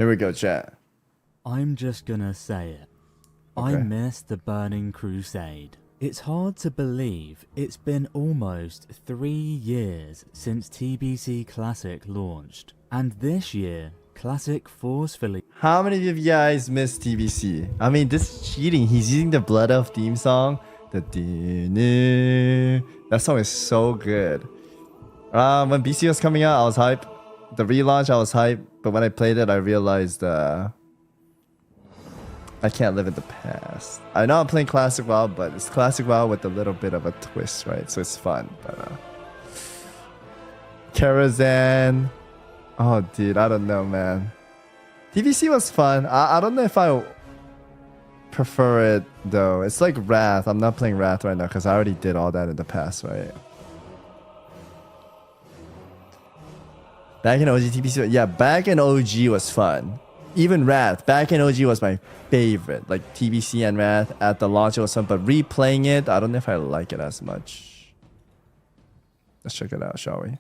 Here we go, chat. I'm just gonna say it. Okay. I miss the Burning Crusade. It's hard to believe it's been almost 3 years since TBC Classic launched, and this year, Classic forcefully... How many of you guys miss TBC? I mean, this is cheating. He's using the Blood Elf theme song. That song is so good. When BC was coming out, I was hyped. The relaunch, I was hyped. But when I played it, I realized I can't live in the past. I know I'm playing Classic WoW, but it's Classic WoW with a little bit of a twist, right? So it's fun. But Crusade. Oh, dude, I don't know, man. TBC was fun. I don't know if I prefer it, though. It's like Wrath. I'm not playing Wrath right now because I already did all that in the past, right? Back in OG TBC, yeah, back in OG was fun. Even Wrath, back in OG was my favorite. Like TBC and Wrath at the launch was fun, but replaying it, I don't know if I like it as much. Let's check it out, shall we?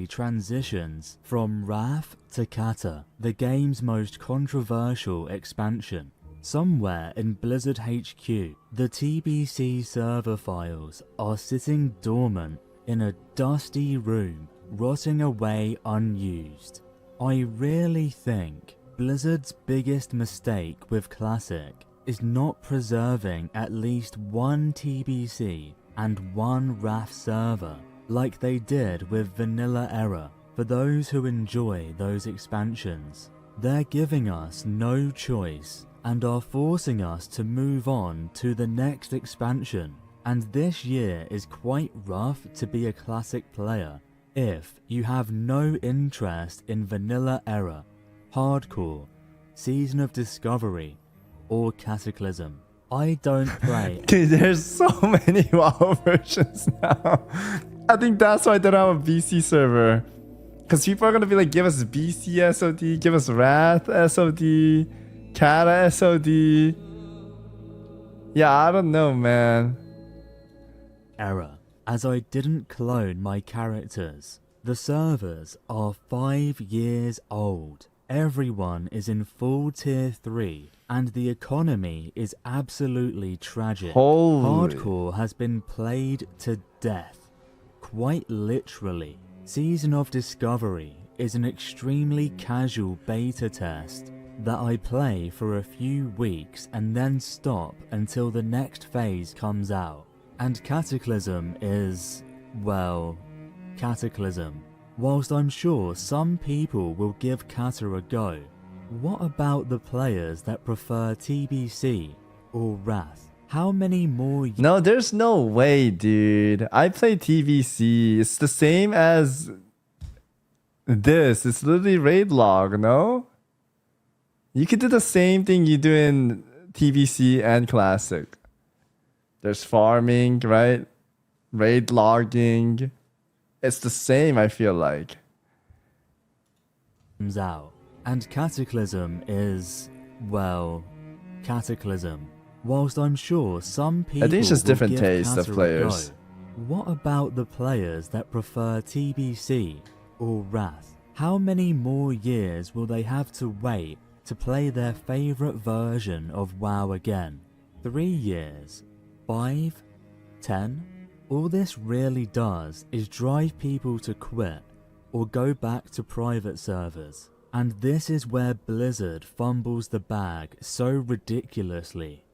transitions from Wrath to Kata, the game's most controversial expansion. Somewhere in Blizzard HQ, the TBC server files are sitting dormant in a dusty room, rotting away unused. I really think Blizzard's biggest mistake with Classic is not preserving at least one TBC and one Wrath server like they did with Vanilla Era. For those who enjoy those expansions, they're giving us no choice and are forcing us to move on to the next expansion. And this year is quite rough to be a Classic player if you have no interest in Vanilla Era, Hardcore, Season of Discovery, or Cataclysm. I don't play. Dude, there's so many WoW versions now. I think that's why they don't have a BC server. Because people are going to be like, give us BC SOD, give us Wrath SOD, Kata SOD. Yeah, I don't know, man. Error, as I didn't clone my characters. The servers are 5 years old. Everyone is in full tier 3 and the economy is absolutely tragic. Holy. Hardcore has been played to death. Quite literally. Season of Discovery is an extremely casual beta test that I play for a few weeks and then stop until the next phase comes out. And Cataclysm is, well, Cataclysm. Whilst I'm sure some people will give Kata a go, what about the players that prefer TBC or Wrath? How many more... No, there's no way, dude. I play TBC. It's the same as this. It's literally raid log, no? You could do the same thing you do in TBC and Classic. There's farming, right? Raid logging. It's the same, I feel like. out. And Cataclysm is, well, Cataclysm. Whilst I'm sure some people... I think it's just different tastes of players. What about the players that prefer TBC or Wrath? How many more years will they have to wait to play their favourite version of WoW again? 3 years? 5? 10? All this really does is drive people to quit or go back to private servers. And this is where Blizzard fumbles the bag so ridiculously.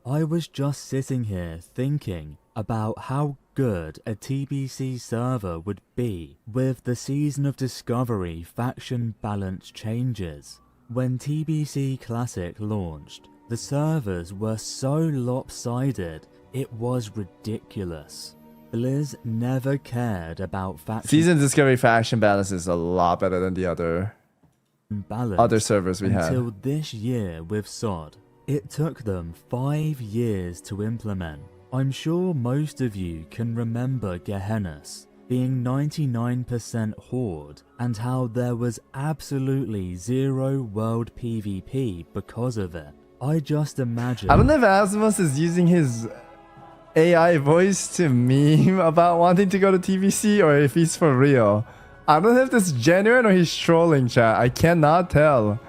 I was just sitting here thinking about how good a TBC server would be with the Season of Discovery faction balance changes. When TBC Classic launched, the servers were so lopsided, it was ridiculous. Blizz never cared about faction Season Discovery faction balance is a lot better than the other servers we had. Until this year with SOD. It took them 5 years to implement. I'm sure most of you can remember Gehenna's being 99% Horde and how there was absolutely zero world PvP because of it. I just imagine... I don't know if Azamous is using his AI voice to meme about wanting to go to TBC or if he's for real. I don't know if this is genuine or he's trolling, chat. I cannot tell.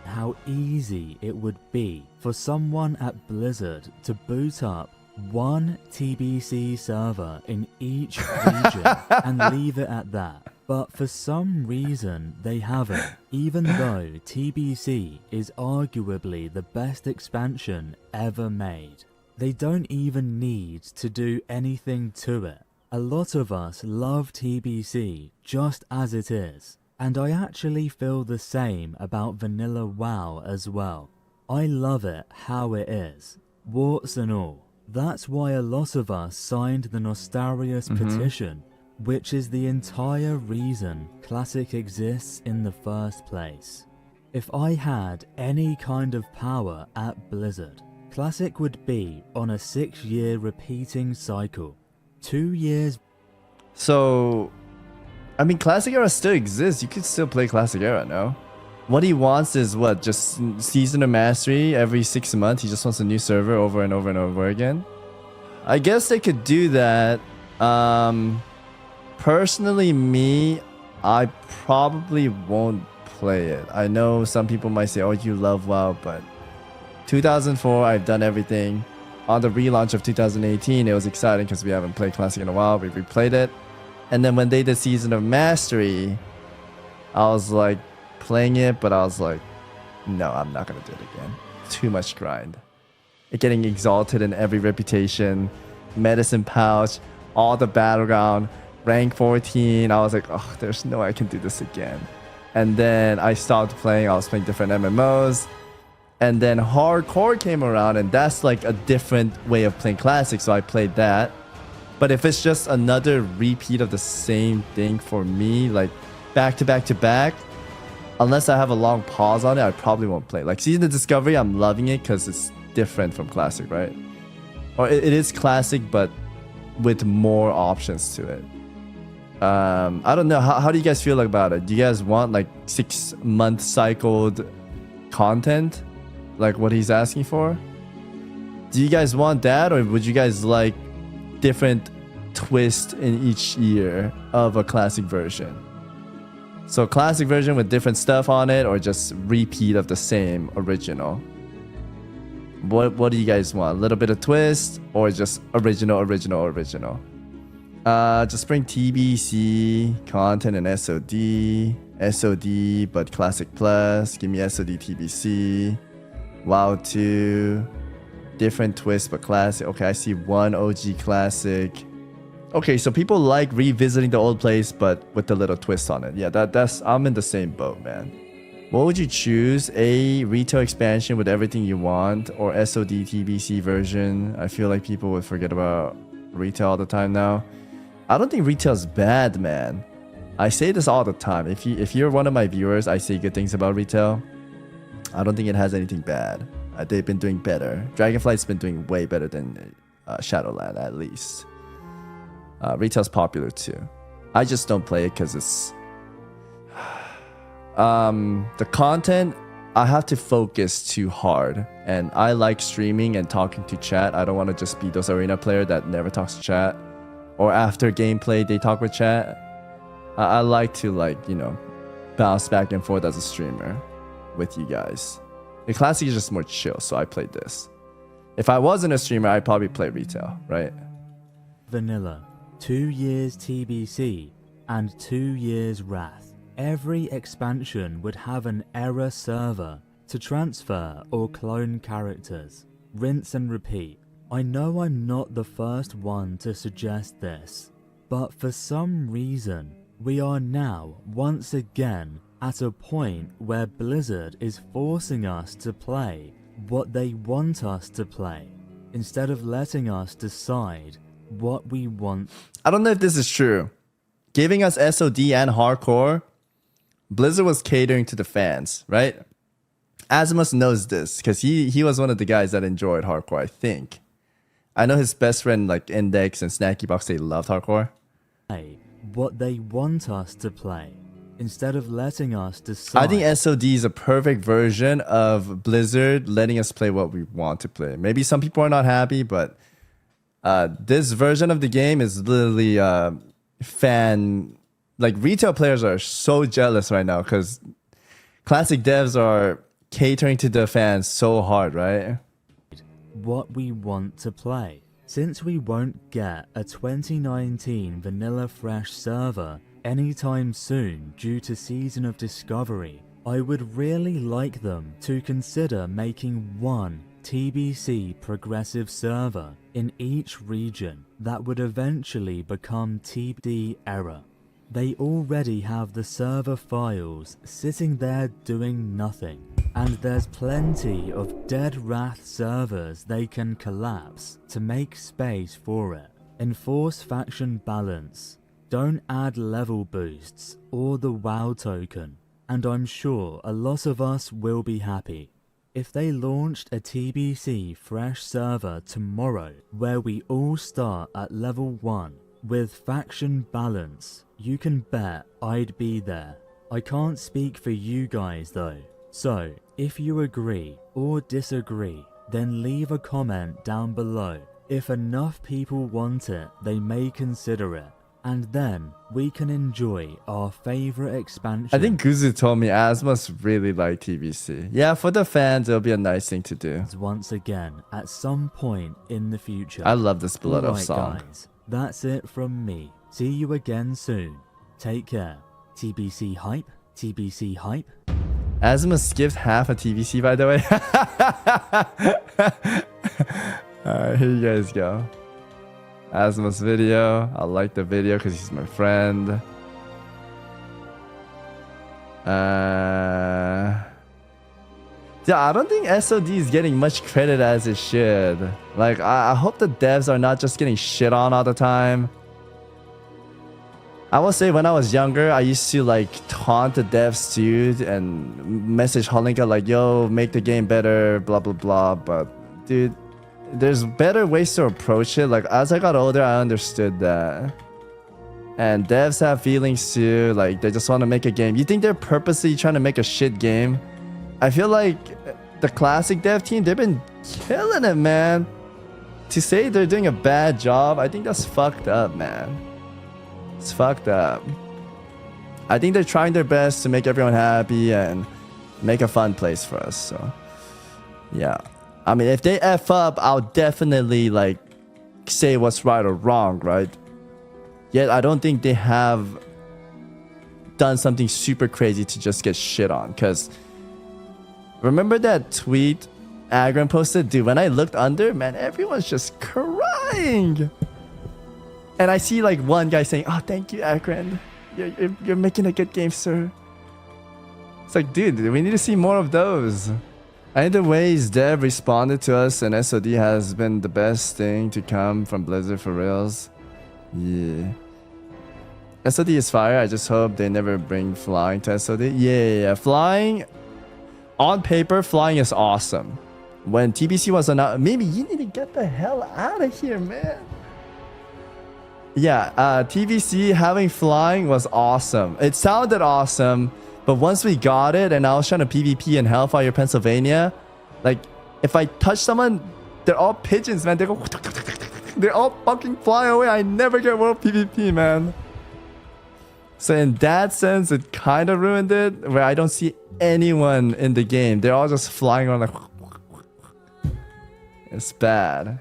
how easy it would be for someone at Blizzard to boot up one TBC server in each region and leave it at that. But for some reason they haven't, even though TBC is arguably the best expansion ever made. They don't even need to do anything to it. A lot of us love TBC just as it is, and I actually feel the same about Vanilla WoW as well. I love it how it is, warts and all. That's why a lot of us signed the Nostarius petition, which is the entire reason Classic exists in the first place. If I had any kind of power at Blizzard, Classic would be on a 6-year repeating cycle. 2 years. So, I mean, Classic Era still exists. You could still play Classic Era, no? What he wants is what? Just Season of Mastery every 6 months. He just wants a new server over and over and over again. I guess they could do that. Personally, me, I probably won't play it. I know some people might say, oh, you love WoW, but 2004, I've done everything. On the relaunch of 2018, it was exciting because we haven't played Classic in a while. We replayed it. And then when they did Season of Mastery, I was like playing it, but I was like, no, I'm not going to do it again. Too much grind. Getting exalted in every reputation, medicine pouch, all the battleground, rank 14. I was like, oh, there's no way I can do this again. And then I stopped playing. I was playing different MMOs. And then hardcore came around, and that's like a different way of playing Classic, so I played that. But if it's just another repeat of the same thing for me, like back to back to back, unless I have a long pause on it, I probably won't play. Like Season of Discovery, I'm loving it because it's different from Classic, right? Or it is Classic, but with more options to it. I don't know. How do you guys feel about it? Do you guys want like 6-month cycled content? Like what he's asking for? Do you guys want that, or would you guys like different twist in each year of a Classic version? So Classic version with different stuff on it, or just repeat of the same original? What do you guys want? A little bit of twist, or just original? Just bring TBC content and SOD, but Classic Plus. Give me SOD TBC. WoW 2, different twist but classic. Okay, I see one OG classic. Okay, so people like revisiting the old place but with the little twist on it. Yeah, that's I'm in the same boat, man. What would you choose? A retail expansion with everything you want, or SOD TBC version? I feel like people would forget about retail all the time now. I don't think retail's bad, man. I say this all the time. If you're one of my viewers, I say good things about retail. I don't think it has anything bad. They've been doing better. Dragonflight's been doing way better than Shadowland, at least. Retail's popular too. I just don't play it because it's... the content, I have to focus too hard. And I like streaming and talking to chat. I don't want to just be those arena player that never talks to chat. Or after gameplay, they talk with chat. I like to, like, you know, bounce back and forth as a streamer with you guys. The Classic is just more chill, so I played this. If I wasn't a streamer, I'd probably play retail, right? Vanilla, 2 years TBC, and 2 years Wrath. Every expansion would have an error server to transfer or clone characters. Rinse and repeat. I know I'm not the first one to suggest this, but for some reason, we are now once again at a point where Blizzard is forcing us to play what they want us to play, instead of letting us decide what we want. I don't know if this is true. Giving us SOD and hardcore, Blizzard was catering to the fans, right? Azamous knows this, because he was one of the guys that enjoyed hardcore, I think. I know his best friend, like Index and Snackybox, they loved hardcore. What they want us to play, instead of letting us decide. I think SOD is a perfect version of Blizzard letting us play what we want to play. Maybe some people are not happy, but this version of the game is literally like retail players are so jealous right now because Classic devs are catering to the fans so hard, right? What we want to play. Since we won't get a 2019 Vanilla Fresh server anytime soon due to Season of Discovery, I would really like them to consider making one TBC progressive server in each region that would eventually become TBD Era. They already have the server files sitting there doing nothing, and there's plenty of Dead Wrath servers they can collapse to make space for it. Enforce faction balance, don't add level boosts or the WoW token, and I'm sure a lot of us will be happy. If they launched a TBC fresh server tomorrow where we all start at level 1 with faction balance, you can bet I'd be there. I can't speak for you guys though, so if you agree or disagree, then leave a comment down below. If enough people want it, they may consider it, and then we can enjoy our favorite expansion. I think Guzu told me Azamous really like TBC. Yeah, for the fans, it'll be a nice thing to do. Once again at some point in the future. I love this Blood of Alright song. guys, that's it from me. See you again soon. Take care. TBC hype, TBC hype. Azamous skipped half a TBC, by the way. Alright, here you guys go. Azamous video. I like the video because he's my friend. Yeah, I don't think SOD is getting much credit as it should. Like, I hope the devs are not just getting shit on all the time. I will say when I was younger, I used to like taunt the devs too and message Holinka like, yo, make the game better, blah, blah, blah. But dude, there's better ways to approach it. Like as I got older, I understood that. And devs have feelings too. Like they just want to make a game. You think they're purposely trying to make a shit game? I feel like the classic dev team, they've been killing it, man. To say they're doing a bad job, I think that's fucked up, man. It's fucked up. I think they're trying their best to make everyone happy and make a fun place for us. So, yeah. I mean, if they F up, I'll definitely like say what's right or wrong, right? Yet I don't think they have done something super crazy to just get shit on. Because remember that tweet Agron posted? Dude, when I looked under, man, everyone's just crying. And I see like one guy saying, oh, thank you, Agron. You're making a good game, sir. It's like, dude, we need to see more of those. I think the ways Dev responded to us and SOD has been the best thing to come from Blizzard for reals. Yeah. SOD is fire. I just hope they never bring flying to SOD. Yeah. Flying, on paper, flying is awesome. When TBC was announced, maybe you need to get the hell out of here, man. Yeah, TBC having flying was awesome. It sounded awesome, but once we got it and I was trying to PvP in Hellfire, Pennsylvania, like if I touch someone, they're all pigeons, man. They go, they all fucking fly away. I never get world PvP, man. So in that sense, it kind of ruined it, where I don't see anyone in the game. They're all just flying around like, it's bad.